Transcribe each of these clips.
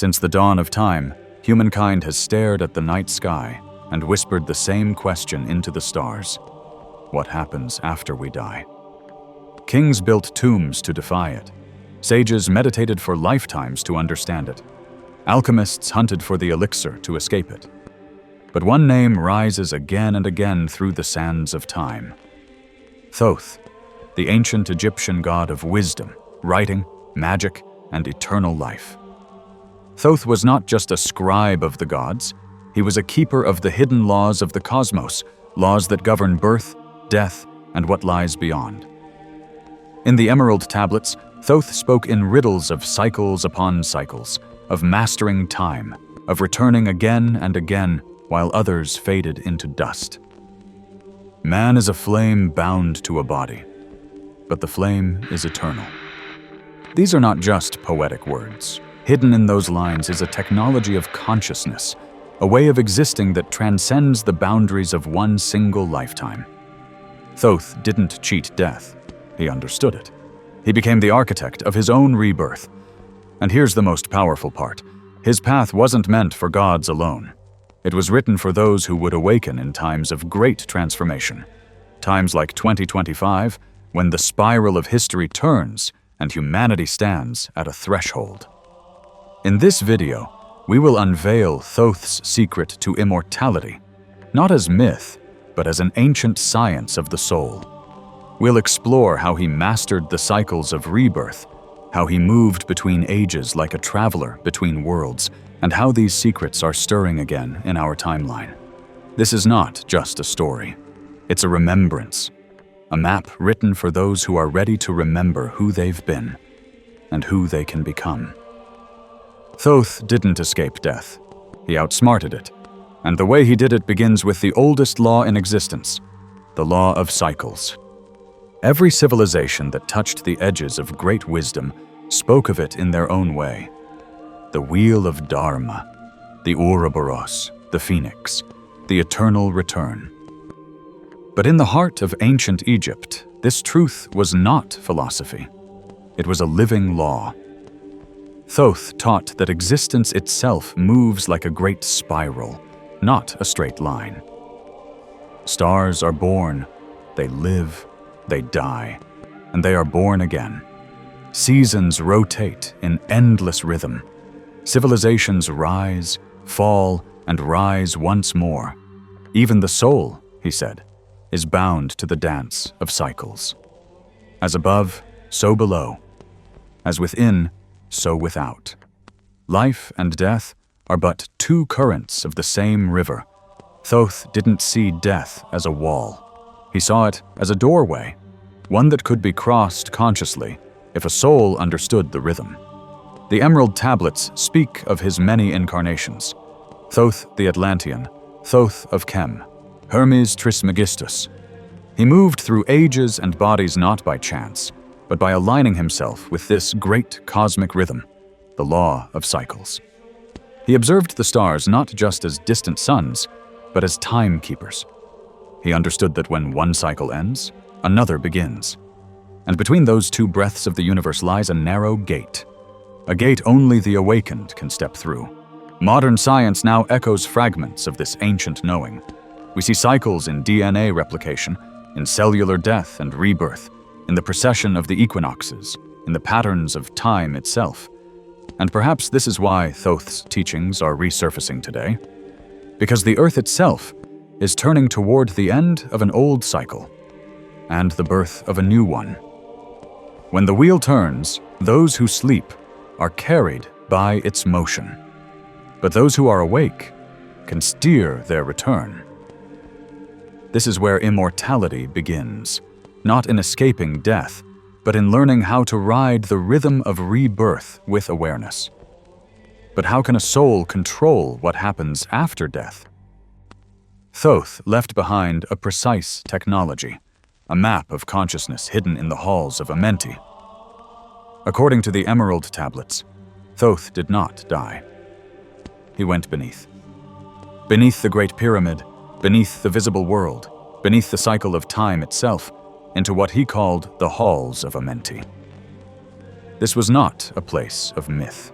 Since the dawn of time, humankind has stared at the night sky and whispered the same question into the stars. What happens after we die? Kings built tombs to defy it. Sages meditated for lifetimes to understand it. Alchemists hunted for the elixir to escape it. But one name rises again and again through the sands of time. Thoth, the ancient Egyptian god of wisdom, writing, magic, and eternal life. Thoth was not just a scribe of the gods, he was a keeper of the hidden laws of the cosmos, laws that govern birth, death, and what lies beyond. In the Emerald Tablets, Thoth spoke in riddles of cycles upon cycles, of mastering time, of returning again and again while others faded into dust. Man is a flame bound to a body, but the flame is eternal. These are not just poetic words. Hidden in those lines is a technology of consciousness, a way of existing that transcends the boundaries of one single lifetime. Thoth didn't cheat death. He understood it. He became the architect of his own rebirth. And here's the most powerful part. His path wasn't meant for gods alone. It was written for those who would awaken in times of great transformation. Times like 2025, when the spiral of history turns and humanity stands at a threshold. In this video, we will unveil Thoth's secret to immortality, not as myth, but as an ancient science of the soul. We'll explore how he mastered the cycles of rebirth, how he moved between ages like a traveler between worlds, and how these secrets are stirring again in our timeline. This is not just a story. It's a remembrance, a map written for those who are ready to remember who they've been and who they can become. Thoth didn't escape death. He outsmarted it. And the way he did it begins with the oldest law in existence, the law of cycles. Every civilization that touched the edges of great wisdom spoke of it in their own way. The wheel of Dharma, the Ouroboros, the phoenix, the eternal return. But in the heart of ancient Egypt, this truth was not philosophy. It was a living law. Thoth taught that existence itself moves like a great spiral, not a straight line. Stars are born, they live, they die, and they are born again. Seasons rotate in endless rhythm. Civilizations rise, fall, and rise once more. Even the soul, he said, is bound to the dance of cycles. As above, so below. As within, so without. Life and death are but two currents of the same river. Thoth didn't see death as a wall. He saw it as a doorway, one that could be crossed consciously if a soul understood the rhythm. The Emerald Tablets speak of his many incarnations. Thoth the Atlantean, Thoth of Chem, Hermes Trismegistus. He moved through ages and bodies not by chance, but by aligning himself with this great cosmic rhythm, the law of cycles. He observed the stars not just as distant suns, but as timekeepers. He understood that when one cycle ends, another begins. And between those two breaths of the universe lies a narrow gate, a gate only the awakened can step through. Modern science now echoes fragments of this ancient knowing. We see cycles in DNA replication, in cellular death and rebirth, in the precession of the equinoxes, in the patterns of time itself. And perhaps this is why Thoth's teachings are resurfacing today. Because the Earth itself is turning toward the end of an old cycle and the birth of a new one. When the wheel turns, those who sleep are carried by its motion. But those who are awake can steer their return. This is where immortality begins, not in escaping death, but in learning how to ride the rhythm of rebirth with awareness. But how can a soul control what happens after death? Thoth left behind a precise technology, a map of consciousness hidden in the halls of Amenti. According to the Emerald Tablets, Thoth did not die. He went beneath. Beneath the Great Pyramid, beneath the visible world, beneath the cycle of time itself, into what he called the halls of Amenti. This was not a place of myth.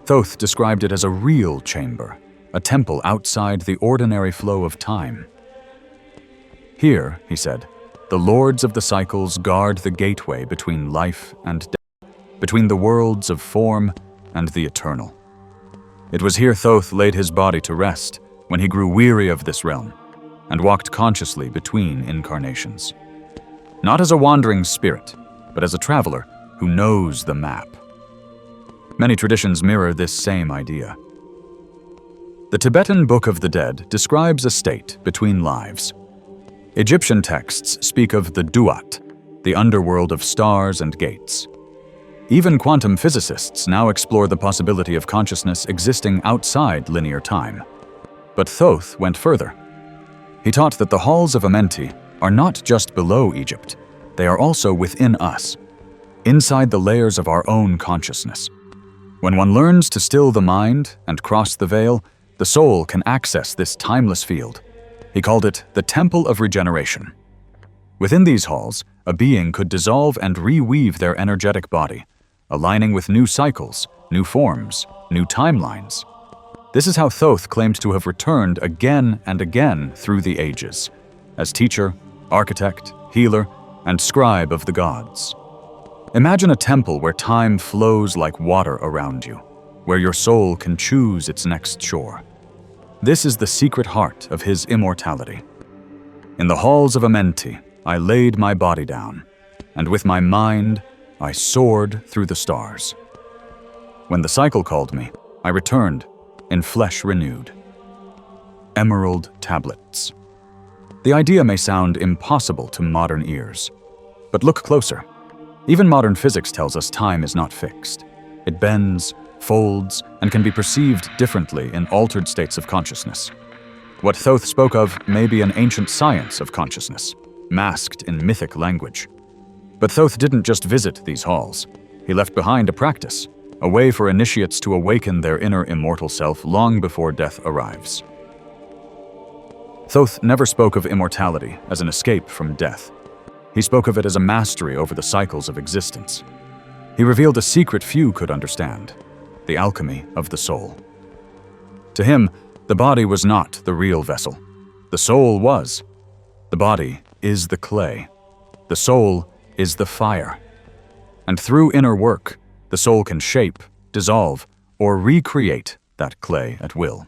Thoth described it as a real chamber, a temple outside the ordinary flow of time. Here, he said, the lords of the cycles guard the gateway between life and death, between the worlds of form and the eternal. It was here Thoth laid his body to rest when he grew weary of this realm and walked consciously between incarnations. Not as a wandering spirit, but as a traveler who knows the map. Many traditions mirror this same idea. The Tibetan Book of the Dead describes a state between lives. Egyptian texts speak of the Duat, the underworld of stars and gates. Even quantum physicists now explore the possibility of consciousness existing outside linear time. But Thoth went further. He taught that the halls of Amenti are not just below Egypt, they are also within us, inside the layers of our own consciousness. When one learns to still the mind and cross the veil, the soul can access this timeless field. He called it the Temple of Regeneration. Within these halls, a being could dissolve and reweave their energetic body, aligning with new cycles, new forms, new timelines. This is how Thoth claimed to have returned again and again through the ages, as teacher, architect, healer, and scribe of the gods. Imagine a temple where time flows like water around you, where your soul can choose its next shore. This is the secret heart of his immortality. In the halls of Amenti, I laid my body down, and with my mind, I soared through the stars. When the cycle called me, I returned, in flesh renewed. Emerald tablets. The idea may sound impossible to modern ears, but look closer. Even modern physics tells us time is not fixed. It bends, folds, and can be perceived differently in altered states of consciousness. What Thoth spoke of may be an ancient science of consciousness, masked in mythic language. But Thoth didn't just visit these halls. He left behind a practice, a way for initiates to awaken their inner immortal self long before death arrives. Thoth never spoke of immortality as an escape from death. He spoke of it as a mastery over the cycles of existence. He revealed a secret few could understand, the alchemy of the soul. To him, the body was not the real vessel. The soul was. The body is the clay. The soul is the fire. And through inner work, the soul can shape, dissolve, or recreate that clay at will.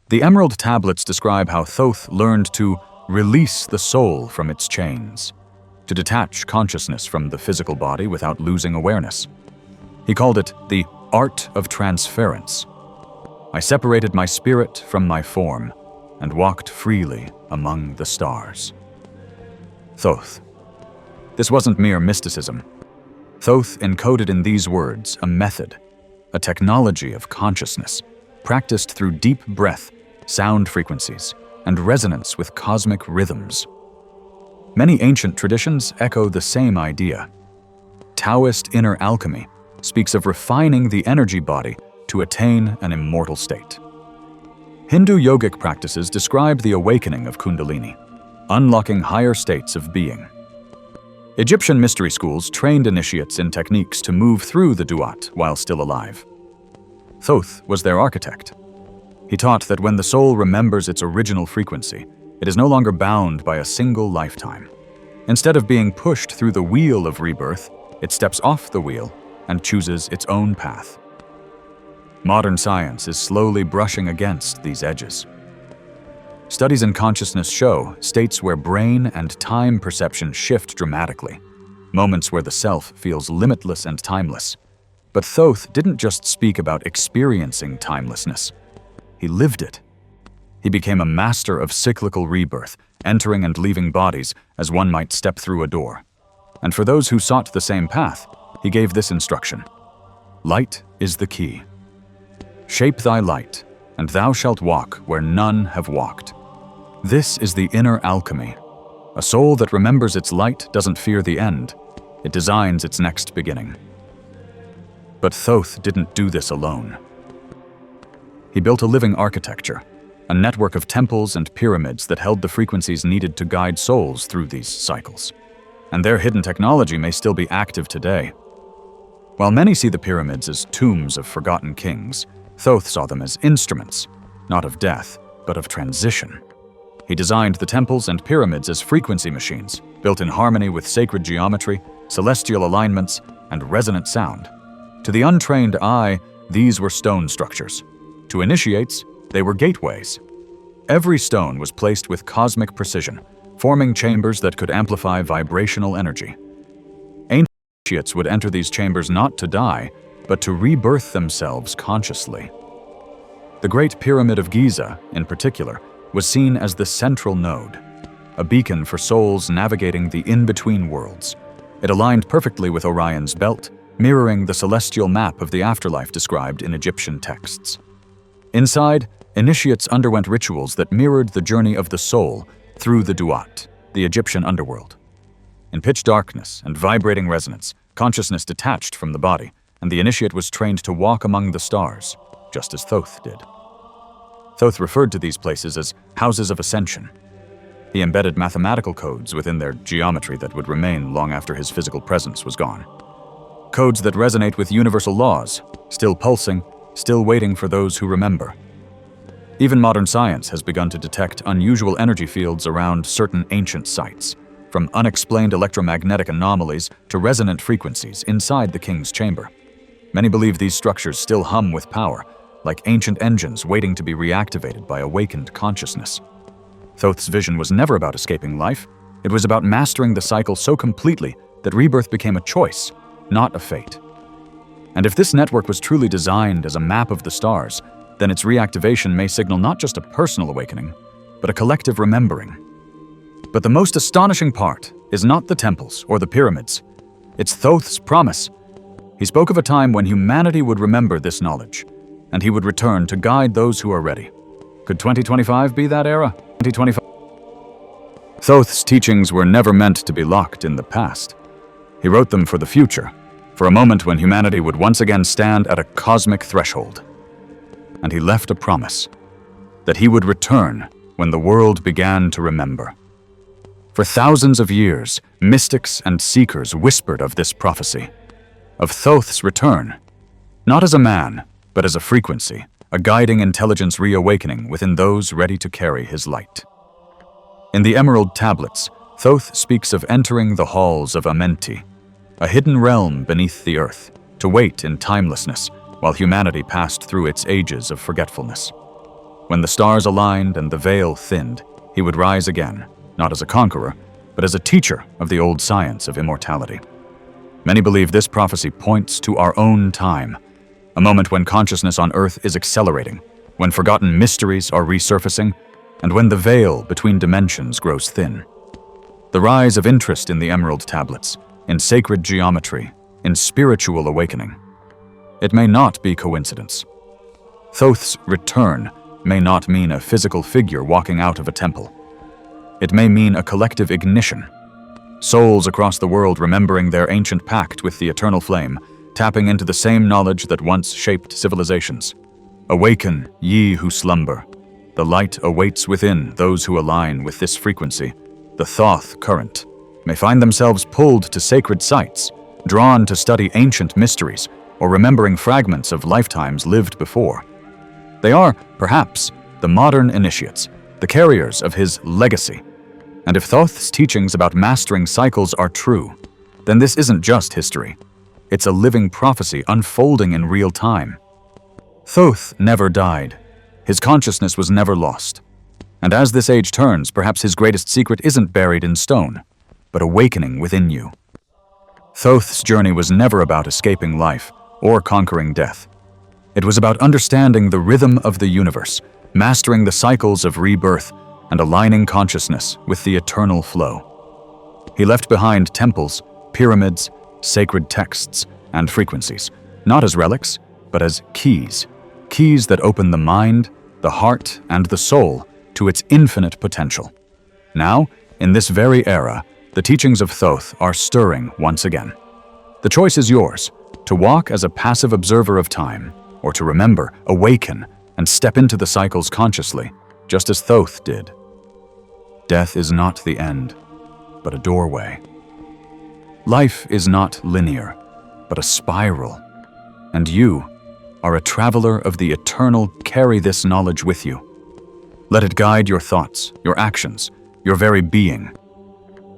The Emerald Tablets describe how Thoth learned to release the soul from its chains, to detach consciousness from the physical body without losing awareness. He called it the art of transference. I separated my spirit from my form and walked freely among the stars. Thoth. This wasn't mere mysticism. Thoth encoded in these words a method, a technology of consciousness, practiced through deep breath, sound frequencies, and resonance with cosmic rhythms. Many ancient traditions echo the same idea. Taoist inner alchemy speaks of refining the energy body to attain an immortal state. Hindu yogic practices describe the awakening of Kundalini, unlocking higher states of being. Egyptian mystery schools trained initiates in techniques to move through the Duat while still alive. Thoth was their architect. He taught that when the soul remembers its original frequency, it is no longer bound by a single lifetime. Instead of being pushed through the wheel of rebirth, it steps off the wheel and chooses its own path. Modern science is slowly brushing against these edges. Studies in consciousness show states where brain and time perception shift dramatically, moments where the self feels limitless and timeless. But Thoth didn't just speak about experiencing timelessness. He lived it. He became a master of cyclical rebirth, entering and leaving bodies as one might step through a door. And for those who sought the same path, he gave this instruction: light is the key. Shape thy light, and thou shalt walk where none have walked. This is the inner alchemy. A soul that remembers its light doesn't fear the end. It designs its next beginning. But Thoth didn't do this alone. He built a living architecture, a network of temples and pyramids that held the frequencies needed to guide souls through these cycles. And their hidden technology may still be active today. While many see the pyramids as tombs of forgotten kings, Thoth saw them as instruments, not of death, but of transition. He designed the temples and pyramids as frequency machines, built in harmony with sacred geometry, celestial alignments, and resonant sound. To the untrained eye, these were stone structures. To initiates, they were gateways. Every stone was placed with cosmic precision, forming chambers that could amplify vibrational energy. Ancient initiates would enter these chambers not to die, but to rebirth themselves consciously. The Great Pyramid of Giza, in particular, was seen as the central node, a beacon for souls navigating the in-between worlds. It aligned perfectly with Orion's belt, mirroring the celestial map of the afterlife described in Egyptian texts. Inside, initiates underwent rituals that mirrored the journey of the soul through the Duat, the Egyptian underworld. In pitch darkness and vibrating resonance, consciousness detached from the body, and the initiate was trained to walk among the stars, just as Thoth did. Thoth referred to these places as houses of ascension. He embedded mathematical codes within their geometry that would remain long after his physical presence was gone. Codes that resonate with universal laws, still pulsing, still waiting for those who remember. Even modern science has begun to detect unusual energy fields around certain ancient sites, from unexplained electromagnetic anomalies to resonant frequencies inside the king's chamber. Many believe these structures still hum with power, like ancient engines waiting to be reactivated by awakened consciousness. Thoth's vision was never about escaping life. It was about mastering the cycle so completely that rebirth became a choice, not a fate. And if this network was truly designed as a map of the stars, then its reactivation may signal not just a personal awakening, but a collective remembering. But the most astonishing part is not the temples or the pyramids. It's Thoth's promise. He spoke of a time when humanity would remember this knowledge, and he would return to guide those who are ready. Could 2025 be that era? 2025. Thoth's teachings were never meant to be locked in the past. He wrote them for the future, for a moment when humanity would once again stand at a cosmic threshold. And he left a promise that he would return when the world began to remember. For thousands of years, mystics and seekers whispered of this prophecy, of Thoth's return, not as a man, but as a frequency, a guiding intelligence reawakening within those ready to carry his light. In the Emerald Tablets, Thoth speaks of entering the halls of Amenti, a hidden realm beneath the earth, to wait in timelessness while humanity passed through its ages of forgetfulness. When the stars aligned and the veil thinned, he would rise again, not as a conqueror, but as a teacher of the old science of immortality. Many believe this prophecy points to our own time, a moment when consciousness on Earth is accelerating, when forgotten mysteries are resurfacing, and when the veil between dimensions grows thin. The rise of interest in the Emerald Tablets, in sacred geometry, in spiritual awakening. It may not be coincidence. Thoth's return may not mean a physical figure walking out of a temple. It may mean a collective ignition. Souls across the world remembering their ancient pact with the eternal flame, tapping into the same knowledge that once shaped civilizations. Awaken, ye who slumber. The light awaits within those who align with this frequency. The Thoth current may find themselves pulled to sacred sites, drawn to study ancient mysteries, or remembering fragments of lifetimes lived before. They are, perhaps, the modern initiates, the carriers of his legacy. And if Thoth's teachings about mastering cycles are true, then this isn't just history. It's a living prophecy unfolding in real time. Thoth never died. His consciousness was never lost. And as this age turns, perhaps his greatest secret isn't buried in stone, but awakening within you. Thoth's journey was never about escaping life or conquering death. It was about understanding the rhythm of the universe, mastering the cycles of rebirth, and aligning consciousness with the eternal flow. He left behind temples, pyramids, sacred texts, and frequencies, not as relics, but as keys that open the mind, the heart, and the soul to its infinite potential. Now, in this very era, the teachings of Thoth are stirring once again. The choice is yours, to walk as a passive observer of time, or to remember, awaken, and step into the cycles consciously, just as Thoth did. Death is not the end, but a doorway. Life is not linear. but a spiral. And you are a traveler of the eternal. Carry this knowledge with you. Let it guide your thoughts, your actions, your very being.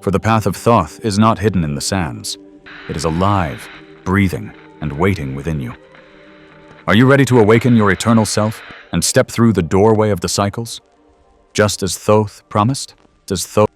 For the path of Thoth is not hidden in the sands. It is alive, breathing, and waiting within you. Are you ready to awaken your eternal self and step through the doorway of the cycles? Just as Thoth promised? Does Thoth